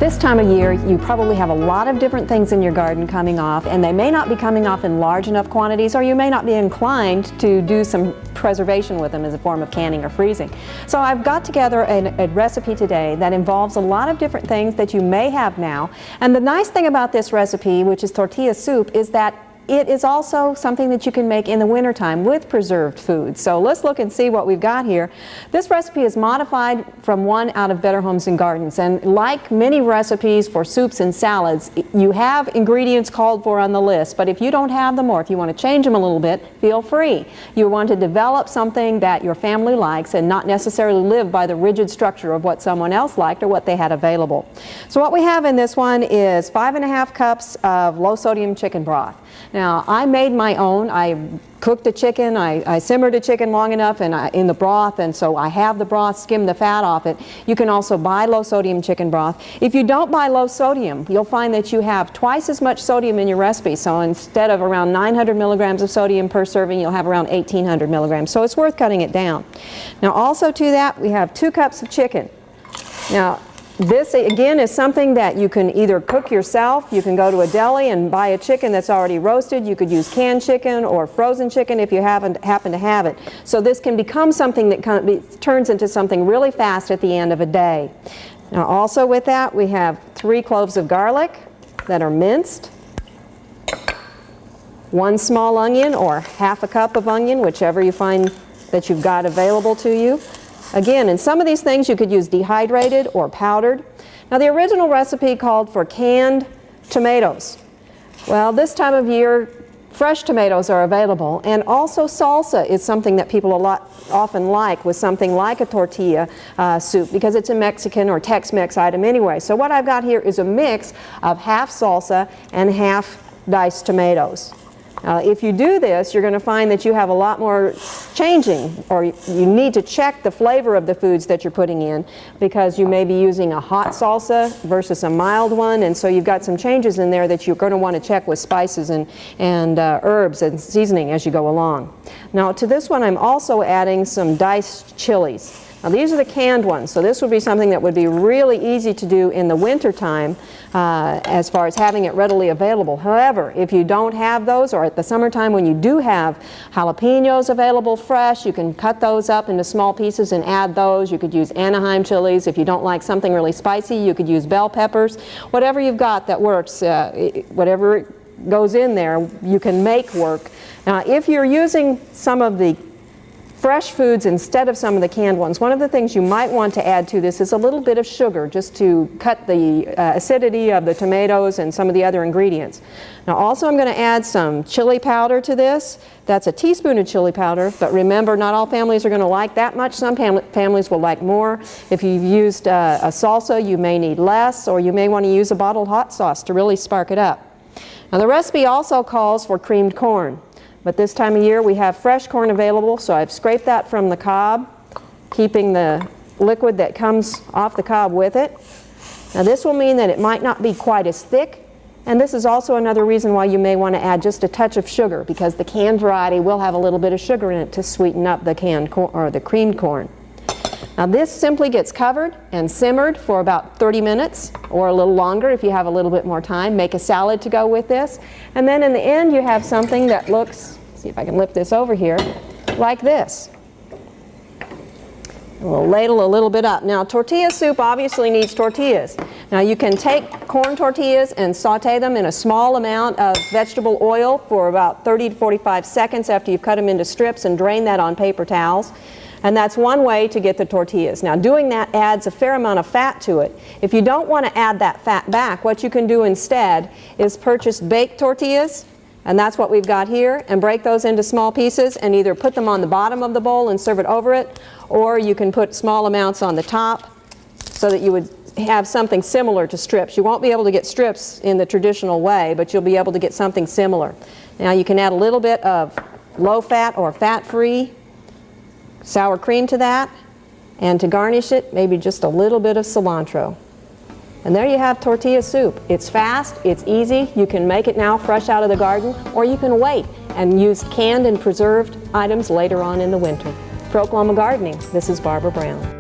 this time of year, you probably have a lot of different things in your garden coming off, and they may not be coming off in large enough quantities, or you may not be inclined to do some preservation with them as a form of canning or freezing. So I've got together a recipe today that involves a lot of different things that you may have now. And the nice thing about this recipe, which is tortilla soup, is that it is also something that you can make in the wintertime with preserved foods. So let's look and see what we've got here. This recipe is modified from one out of Better Homes and Gardens, and like many recipes for soups and salads, you have ingredients called for on the list, but if you don't have them or if you want to change them a little bit, feel free. You want to develop something that your family likes and not necessarily live by the rigid structure of what someone else liked or what they had available. So what we have in this one is 5½ cups of low sodium chicken broth. Now, I made my own. I cooked a chicken, I simmered a chicken long enough in the broth, and so I have the broth, skimmed the fat off it. You can also buy low sodium chicken broth. If you don't buy low sodium, you'll find that you have twice as much sodium in your recipe. So instead of around 900 milligrams of sodium per serving, you'll have around 1,800 milligrams. So it's worth cutting it down. Now also to that, we have 2 cups of chicken. Now, this, again, is something that you can either cook yourself. You can go to a deli and buy a chicken that's already roasted. You could use canned chicken or frozen chicken if you happen to have it. So this can become something that turns into something really fast at the end of a day. Now also with that, we have 3 cloves of garlic that are minced, 1 small onion or ½ a cup of onion, whichever you find that you've got available to you. Again, in some of these things you could use dehydrated or powdered. Now the original recipe called for canned tomatoes. Well, this time of year fresh tomatoes are available, and also salsa is something that people often like with something like a tortilla soup, because it's a Mexican or Tex-Mex item anyway. So what I've got here is a mix of half salsa and half diced tomatoes. If you do this, you're going to find that you have a lot more changing, or you need to check the flavor of the foods that you're putting in, because you may be using a hot salsa versus a mild one, and so you've got some changes in there that you're going to want to check with spices and herbs and seasoning as you go along. Now to this one I'm also adding some diced chilies. Now these are the canned ones, so this would be something that would be really easy to do in the winter time as far as having it readily available. However, if you don't have those, or at the summertime when you do have jalapenos available fresh, you can cut those up into small pieces and add those. You could use Anaheim chilies. If you don't like something really spicy, you could use bell peppers. Whatever you've got that works, whatever goes in there, you can make work. Now if you're using some of the fresh foods instead of some of the canned ones, one of the things you might want to add to this is a little bit of sugar, just to cut the acidity of the tomatoes and some of the other ingredients. Now also I'm going to add some chili powder to this. That's a teaspoon of chili powder, but remember, not all families are going to like that much. Some families will like more. If you've used a salsa, you may need less, or you may want to use a bottled hot sauce to really spark it up. Now the recipe also calls for creamed corn. But this time of year we have fresh corn available, so I've scraped that from the cob, keeping the liquid that comes off the cob with it. Now this will mean that it might not be quite as thick, and this is also another reason why you may want to add just a touch of sugar, because the canned variety will have a little bit of sugar in it to sweeten up the canned corn or the creamed corn. Now this simply gets covered and simmered for about 30 minutes or a little longer if you have a little bit more time. Make a salad to go with this, and then in the end you have something that looks, see if I can lift this over here, like this. We'll ladle a little bit up. Now tortilla soup obviously needs tortillas. Now you can take corn tortillas and saute them in a small amount of vegetable oil for about 30 to 45 seconds after you've cut them into strips, and drain that on paper towels. And that's one way to get the tortillas. Now doing that adds a fair amount of fat to it. If you don't want to add that fat back, what you can do instead is purchase baked tortillas, and that's what we've got here, and break those into small pieces and either put them on the bottom of the bowl and serve it over it, or you can put small amounts on the top so that you would have something similar to strips. You won't be able to get strips in the traditional way, but you'll be able to get something similar. Now you can add a little bit of low-fat or fat-free sour cream to that, and to garnish it, maybe just a little bit of cilantro. And there you have tortilla soup. It's fast, it's easy, you can make it now fresh out of the garden, or you can wait and use canned and preserved items later on in the winter. For Oklahoma Gardening, this is Barbara Brown.